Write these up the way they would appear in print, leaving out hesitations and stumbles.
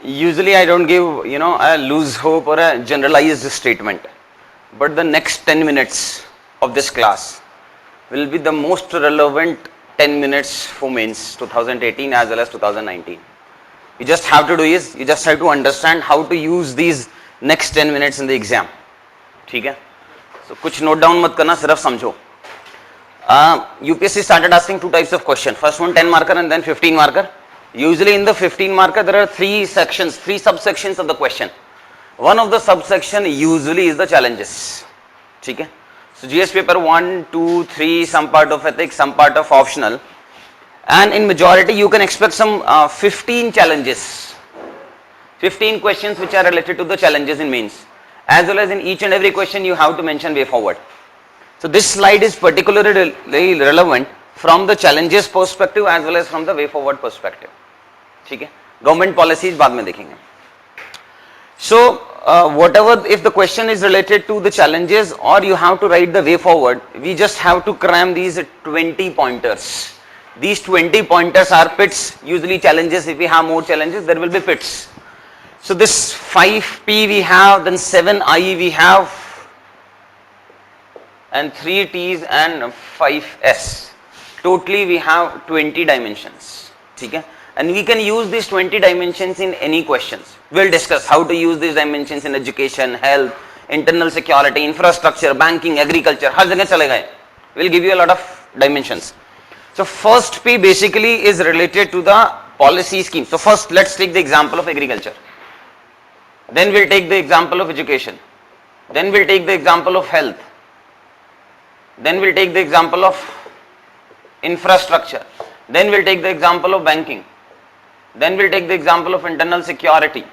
Usually I don't give, a loose hope or a generalized statement. But the next 10 minutes of this class will be the most relevant 10 minutes for mains 2018 as well as 2019. You just have to do is, you just have to understand how to use these next 10 minutes in the exam. ठीक है? So कुछ note down मत करना, सिर्फ समझो. UPSC started asking two types of question. First one 10 marker and then 15 marker. Usually in the 15 marker there are three subsections of the question. One of the subsection usually is the challenges. ठीक है? So GS paper 1, 2, 3, some part of ethics, some part of optional. And in majority you can expect some 15 challenges. 15 questions which are related to the challenges in mains. As well as in each and every question you have to mention way forward. So this slide is particularly relevant from the challenges perspective as well as from the way forward perspective. ठीक है? Government policies बाद में देखेंगे. So whatever, if the question is related to the challenges or you have to write the way forward, we just have to cram these 20 pointers. These 20 pointers are pits. Usually challenges, if we have more challenges, there will be pits. So this 5P we have, then 7I we have, and 3 T's and 5S. Totally we have 20 dimensions. Okay? And we can use these 20 dimensions in any questions. We'll discuss how to use these dimensions in education, health, internal security, infrastructure, banking, agriculture. हर जगह चले गए. We'll give you a lot of dimensions. So first P basically is related to the policy scheme. So first let's take the example of agriculture. Then we'll take the example of education. Then we'll take the example of health. Then we'll take the example of infrastructure. Then we'll take the example of banking. Then we'll take the example of internal security.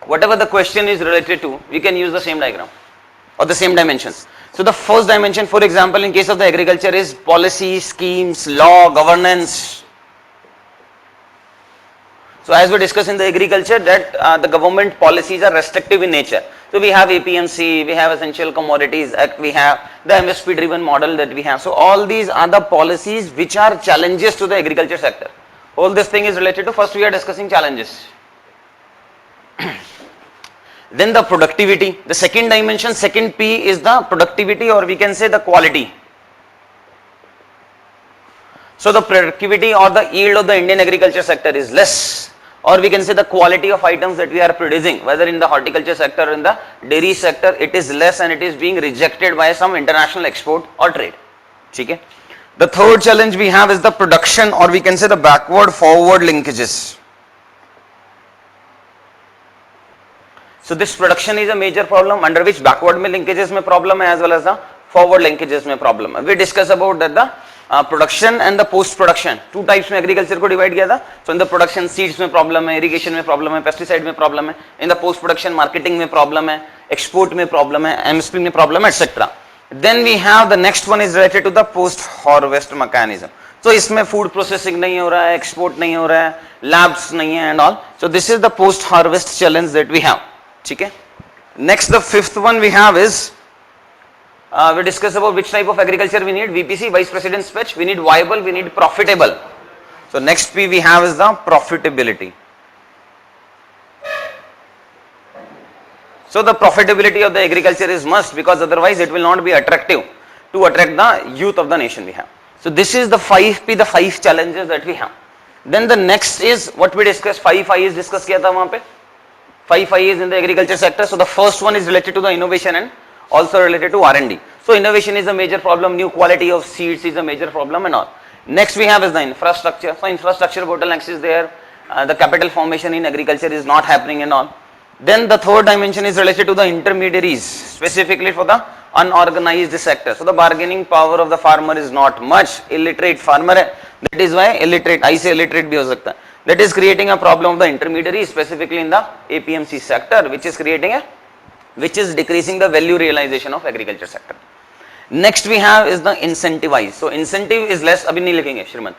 Whatever the question is related to, we can use the same diagram or the same dimensions. So the first dimension, for example, in case of the agriculture is policy, schemes, law, governance. So as we discussed in the agriculture that the government policies are restrictive in nature. So we have APMC, we have Essential Commodities Act, we have the MSP driven model that we have. So all these are the policies which are challenges to the agriculture sector. All this thing is related to, first we are discussing challenges. Then the productivity, the second dimension, second P is the productivity or we can say the quality. So the productivity or the yield of the Indian agriculture sector is less, or we can say the quality of items that we are producing, whether in the horticulture sector or in the dairy sector, it is less and it is being rejected by some international export or trade. Okay? The third challenge we have is the production or we can say the backward forward linkages. So this production is a major problem under which backward में linkages में problem है as well as the forward linkages में problem है. We discuss about that the production and the post production. Two types में agriculture को divide किया था. So in the production seeds में problem है, irrigation में problem है, pesticide में problem है. In the post production marketing में problem है, export में problem है, MSP में problem है, etc. Then we have the next one is related to the post harvest mechanism. So इसमें food processing नहीं हो रहा है, export नहीं हो रहा है, labs नहीं है and all. So this is the post harvest challenge that we have. ठीक है? Next the fifth one we have is we discuss about which type of agriculture we need. VPC, Vice President's speech. We need viable, we need profitable. So next P we have is the profitability. So the profitability of the agriculture is must because otherwise it will not be attractive to attract the youth of the nation we have. So this is the 5P, the 5 challenges that we have. Then the next is what we discussed, 5I is discussed किया था वहाँ पे. 5I is in the agriculture sector. So the first one is related to the innovation and also related to R&D. So innovation is a major problem, new quality of seeds is a major problem and all. Next we have is the infrastructure. So infrastructure bottlenecks is there, the capital formation in agriculture is not happening and all. Then the third dimension is related to the intermediaries, specifically for the unorganized sector. So the bargaining power of the farmer is not much, illiterate farmer है, that is why illiterate, I say illiterate भी हो सकता है. That is creating a problem of the intermediaries, specifically in the APMC sector, which is decreasing the value realization of agriculture sector. Next we have is the incentivize. So incentive is less, अभी नहीं लिखेंगे श्रीमंत.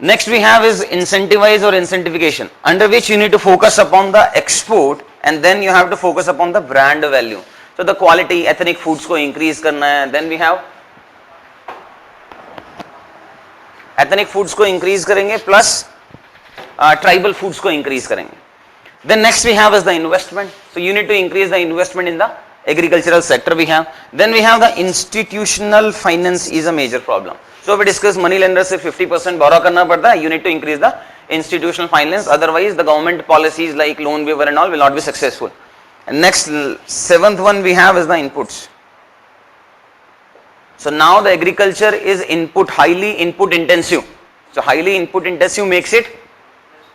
Next we have is incentivize or incentivication, under which you need to focus upon the export and then you have to focus upon the brand value. So the quality, ethnic foods को increase करना है. Then we have ethnic foods को increase करेंगे plus tribal foods को increase करेंगे. Then next we have is the investment. So you need to increase the investment in the agricultural sector we have. Then we have the institutional finance is a major problem. So we discuss money lenders से 50% borrow करना पड़ता है. You need to increase the institutional finance. Otherwise the government policies like loan waiver and all will not be successful. And next 7th one we have is the inputs. So now the agriculture is highly input intensive. So highly input intensive makes it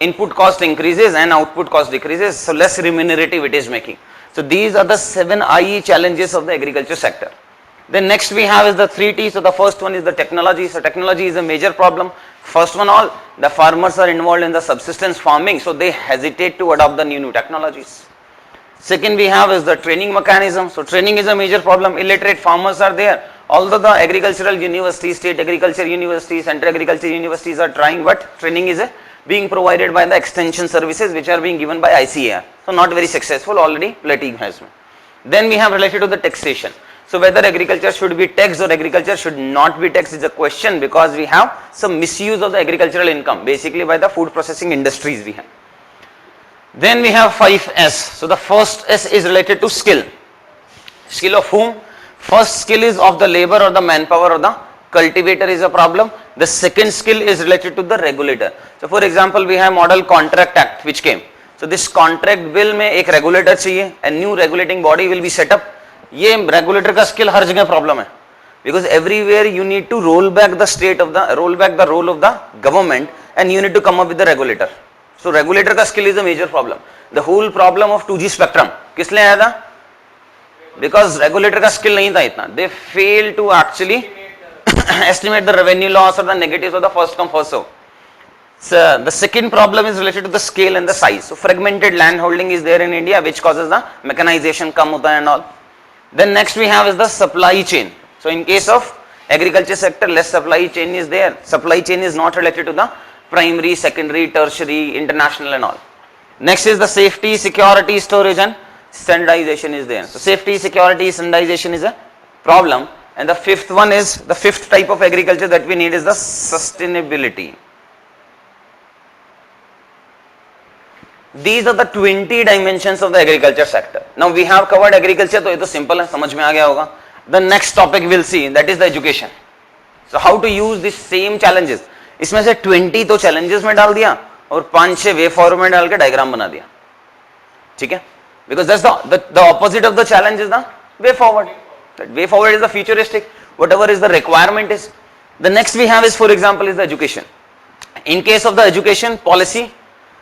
input cost increases and output cost decreases, so less remunerative it is making. So these are the 7 IE challenges of the agriculture sector. Then next we have is the 3T. So the first one is the technology. So technology is a major problem. First one all, the farmers are involved in the subsistence farming, so they hesitate to adopt the new technologies. Second we have is the training mechanism. So training is a major problem. Illiterate farmers are there. Although the agricultural universities, state agriculture universities, central agriculture universities are trying, but training is being provided by the extension services which are being given by ICAR. So not very successful, already plateau has been. Then we have related to the taxation. So whether agriculture should be taxed or agriculture should not be taxed is a question, because we have some misuse of the agricultural income basically by the food processing industries we have. Then we have 5S. So the first S is related to skill. Skill of whom? First skill is of the labor or the manpower or the cultivator is a problem. The second skill is related to the regulator. So for example we have Model Contract Act which came. So this contract bill में एक regulator चाहिए, a new regulating body will be set up. ये regulator का skill हर जगह problem है, because everywhere you need to roll back the role of the government and you need to come up with the regulator. So regulator का skill is a major problem. The whole problem of 2G spectrum किस लिए आया था? Because regulator का skill नहीं था इतना. They failed to actually estimate the revenue loss or the negatives of the first come first serve. So the second problem is related to the scale and the size. So fragmented land holding is there in India which causes the mechanization kam hota hai and all. Then next we have is the supply chain. So in case of agriculture sector, less supply chain is there. Supply chain is not related to the primary, secondary, tertiary, international and all. Next is the safety, security, storage and standardization is there. So safety, security, standardization is a problem. And the fifth one is, the fifth type of agriculture that we need is the sustainability. These are the 20 dimensions of the agriculture sector. Now we have covered agriculture, तो ये तो simple है, समझ में आ गया होगा. The next topic we'll see, that is the education. So how to use these same challenges. इसमें से 20 तो challenges में डाल दिया और 5-6 way forward में डाल के diagram बना दिया. ठीक है? Because that's the opposite of the challenge is the way forward. That way forward is the futuristic, whatever is the requirement is. The next we have is, for example, is the education. In case of the education, policy,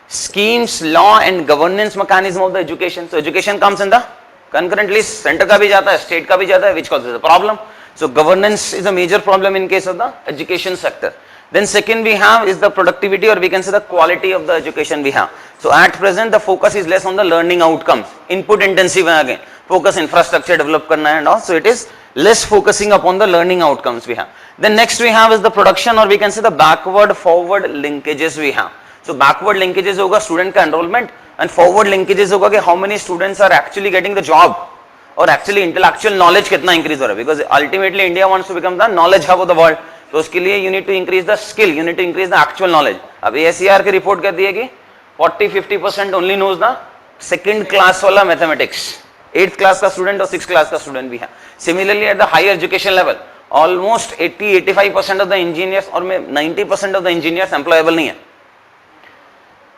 schemes, law and governance mechanism of the education. So education comes in the concurrently, center का भी जाता है, state का भी जाता है, which causes a problem. So governance is a major problem in case of the education sector. Then second we have is the productivity, or we can say the quality of the education we have. So at present the focus is less on the learning outcomes, input intensive again, focus infrastructure develop करना है and all. So it is less focusing upon the learning outcomes we have. Then next we have is the production, or we can say the backward forward linkages we have. So backward linkages होगा student का enrollment, and forward linkages होगा कि how many students are actually getting the job, or actually intellectual knowledge कितना increase हो रहा है, because ultimately India wants to become the knowledge hub of the world. तो उसके लिए you need to increase the skill, you need to increase the actual knowledge. अब ASER की report कहती है कि 40-50% only knows the second class वाला mathematics, 8th class का student और 6th class का student भी है. Similarly at the higher education level, almost 80-85% of the engineers और 90% of the engineers employable नहीं है.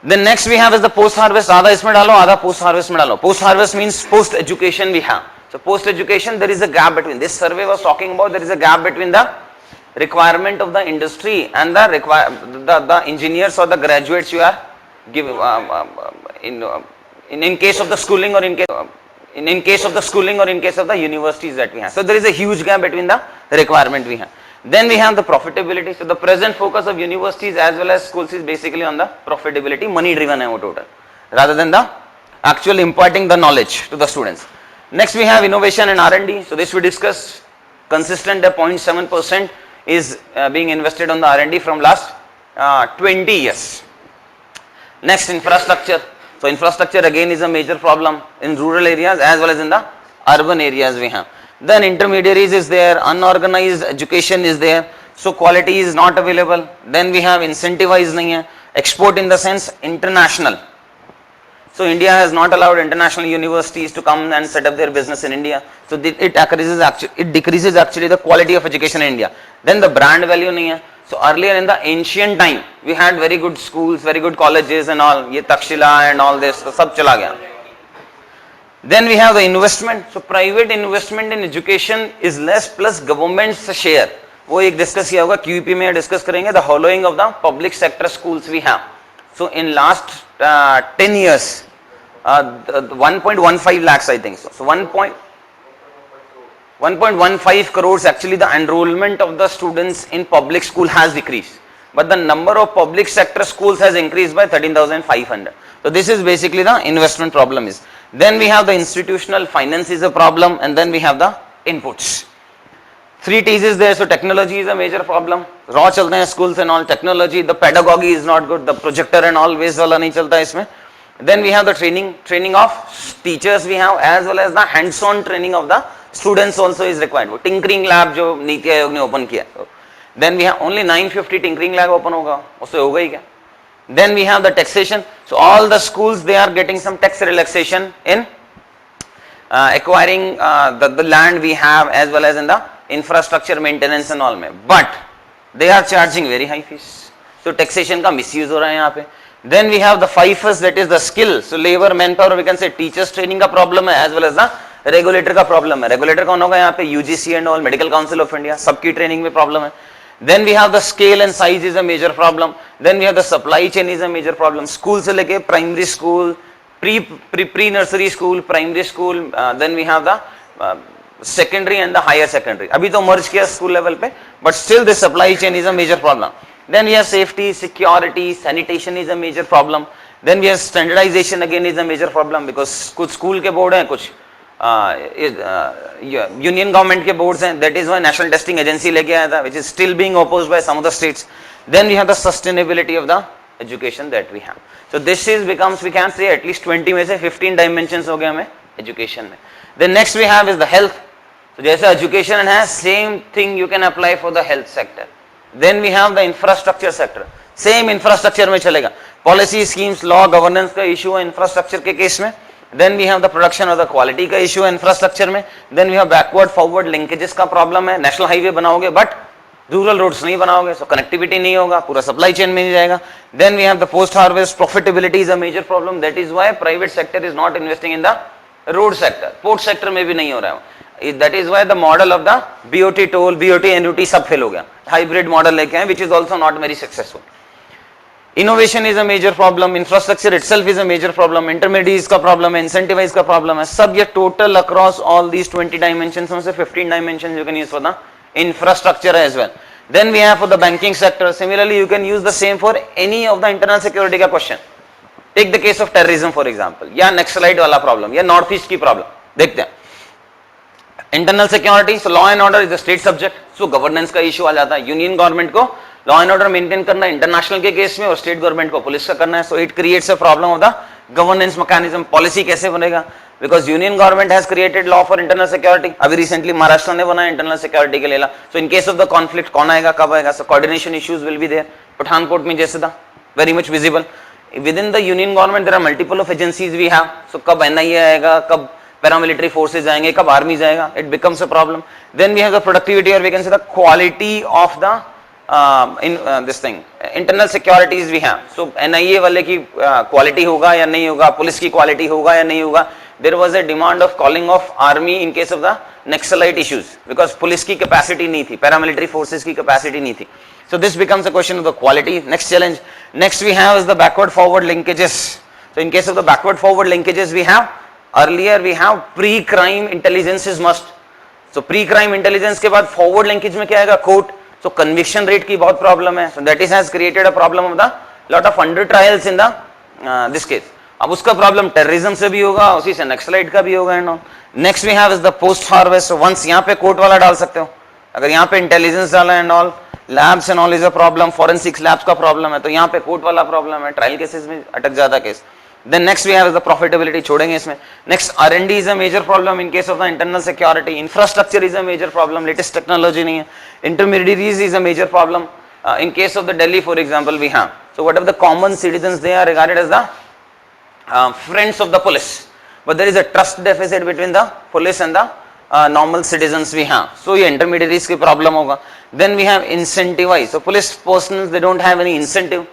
Then next we have is the post harvest. आधा इसमें डालो, आधा post harvest में डालो. Post harvest means post education we have. So post education, there is a gap between, this survey was talking about, there is a gap between the requirement of the industry and the engineers or the graduates you are giving in case of the schooling, or in case of the schooling, or in case of the universities that we have. So there is a huge gap between the requirement we have. Then we have the profitability. So the present focus of universities as well as schools is basically on the profitability, money driven है वो total, rather than the actual imparting the knowledge to the students. Next we have innovation and R&D. So this we discussed, consistent 0.7% is being invested on the R&D from last 20 years. Next, infrastructure. So infrastructure again is a major problem in rural areas as well as in the urban areas we have. Then intermediaries is there, unorganized education is there, so quality is not available. Then we have incentivized नहीं है. Export in the sense international. So India has not allowed international universities to come and set up their business in India. So it decreases actually the quality of education in India. Then the brand value nahi hai. So earlier in the ancient time, we had very good schools, very good colleges and all. Ye Takshila and all this, so sab chala gaya. Then we have the investment. So private investment in education is less plus government's share. वो एक discuss किया होगा QP में discuss करेंगे the hollowing of the public sector schools we have so in last 10 years 1.15 lakhs I think so 1.15 crores actually the enrollment of the students in public school has decreased but the number of public sector schools has increased by 13,500 so this is basically the investment problem is then we have the institutional finance is a problem and then we have the inputs. 3 T's is there, so technology is a major problem. Raw चलते हैं schools and all technology, the pedagogy is not good, the projector and all waste वाला नहीं चलता इसमें. Then we have the training of teachers we have as well as the hands-on training of the students also is required. वो tinkering lab जो नीति आयोग ने open किया. Then we have only 950 tinkering lab open होगा, उससे होगा ही क्या? Then we have the taxation. So all the schools they are getting some tax relaxation in acquiring the land we have as well as in the infrastructure maintenance and all में but they are charging very high fees so taxation का misuse हो रहा है यहाँ पे then we have the fifth that is the skill so labor manpower we can say teachers training का problem है as well as the regulator का problem है regulator कौन होगा यहाँ पे UGC and all medical council of India सबकी training में problem है then we have the scale and size is a major problem then we have the supply chain is a major problem school से लेके primary school pre nursery school primary school then we have the secondary and the higher secondary अभी तो merge किया school level पे but still the supply chain is a major problem then we have safety security sanitation is a major problem then we have standardization again is a major problem because कुछ school के board हैं कुछ union government के boards हैं that is why national testing agency लेके आया था which is still being opposed by some of the states then we have the sustainability of the education that we have so this is becomes we can say at least 20 में से 15 dimensions हो गए हमें education में then next we have is the health so जैसे education है same thing you can apply for the health sector then we have the infrastructure sector same infrastructure में चलेगा policy schemes law governance का issue है infrastructure के case में then we have the production of the quality का issue है infrastructure में then we have backward forward linkages का problem है national highway बनाओगे but रूरल रोड्स नहीं बनाओगे सो कनेक्टिविटी नहीं होगा पूरा सप्लाई चेन में नहीं जाएगा then we have the post harvest profitability is a major problem that is why private sector is not investing in the road sector port sector में भी नहीं हो रहा है that is why the model of the BOT toll BOT annuity सब fail हो गया hybrid model लेके आए which is also not very successful innovation is a major problem infrastructure itself is a major problem intermediates का problem है incentivise का problem है सब ये total across all these 20 dimensions में से 15 dimensions you can use for the infrastructure as well then we have for the banking sector similarly you can use the same for any of the internal security का question take the case of terrorism for example या Naxalite वाला problem या North East की problem देखते हैं internal security so law and order is a state subject so governance का issue आ जाता है union government को law and order maintain करना है international के case में और state government को पुलिस का करना है so it creates a problem of the governance mechanism policy कैसे बनेगा because union government has created law for internal security अभी recently महाराष्ट्र ने बनाया internal security के लिए so in case of the conflict कौन आएगा कब आएगा so coordination issues will be there Pathankot में जैसे था very much visible within the union government there are multiple of agencies we have so कब NIA आएगा कब paramilitary forces आएंगे कब army जाएगा it becomes a problem then we have the productivity or we can say the quality of the this thing internal securities we have so NIA वाले की quality होगा या नहीं होगा पुलिस की quality होगा या नहीं होगा there was a demand of calling of army in case of the Naxalite issues because police की capacity नहीं थी paramilitary forces की capacity नहीं थी so this becomes a question of the quality next challenge next we have is the backward forward linkages so in case of the backward forward linkages we have earlier we have pre crime intelligence is must so pre crime intelligence के बाद forward linkage में क्या आएगा court so conviction rate की बहुत problem है so that is has created a problem of the lot of under trials in the this case अब उसका प्रॉब्लम टेररिज्म से भी होगा उसी से नक्सलाइट का भी होगा and all next we have is the post harvest once यहाँ पे कोर्ट वाला डाल सकते हो अगर यहाँ पे इंटेलिजेंस डाला and all labs and all is a problem forensics labs का प्रॉब्लम है तो यहाँ पे कोर्ट वाला प्रॉब्लम है ट्रायल केसेस में अटक जाता case then next we have is the profitability छोड़ेंगे इसमें next R&D is a major problem in case of the internal security infrastructure is a major problem latest technology नहीं है intermediaries is a major problem In case of the Delhi, for example, we have. So whatever the common citizens, they are regarded as the friends of the police. But there is a trust deficit between the police and the normal citizens we have. So ये intermediaries की problem होगा. Then we have incentivize. So police personnel, they don't have any incentive.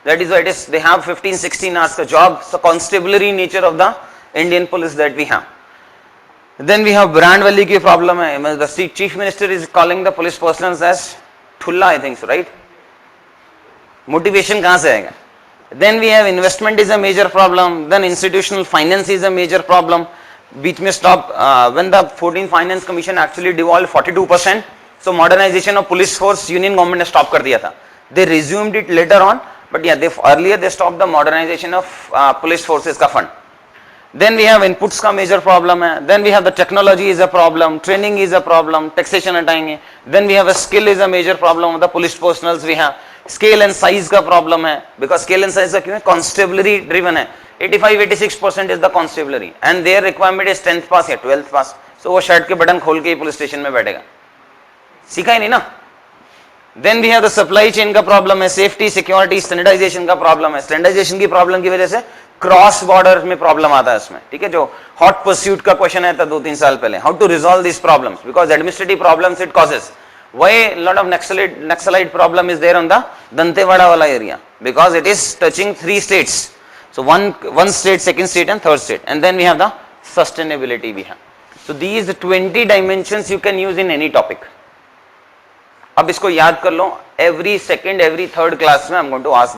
That is why it is, they have 15-16 hours का job. So constabulary nature of the Indian police that we have. Then we have brand value की problem है. The chief minister is calling the police personnel as ठुल्ला, I think so, right? Motivation कहाँ से आएगा? Then we have investment is a major problem. Then institutional finance is a major problem. Beach में stop when the 14th Finance Commission actually devolved 42%. So modernization of police force union government ने stop कर दिया था. They resumed it later on, but yeah, earlier they stopped the modernization of police forces का fund. Then we have inputs का major problem है. Then we have the technology is a problem, training is a problem, taxation हटाएंगे. Then we have a skill is a major problem of the police personnel we have. Scale and size का problem है, because scale and size का क्यों है? Constabulary driven है. 85-86% is the constabulary and their requirement is 10th pass या 12th pass. So वो shirt के button खोल के ही पुलिस स्टेशन में बैठेगा, सीखा ही नहीं ना. Then we have the supply chain का problem है, safety, security, standardization का problem है. Standardization की problem की वजह से क्रॉस बॉर्डर में प्रॉब्लम आता है इसमें, ठीक है. जो हॉट परस्यूट का क्वेश्चन आया था 2-3 साल पहले, how to resolve this problems, because administrative problems it causes. Why a lot of Naxalite problem is there on the Dantewada wala area? Because it is touching 3 states. So one state, second state and third state. And then we have the sustainability we have. So these 20 dimensions you can use in any topic. अब इसको याद कर लो, every second, every third class में I'm going to ask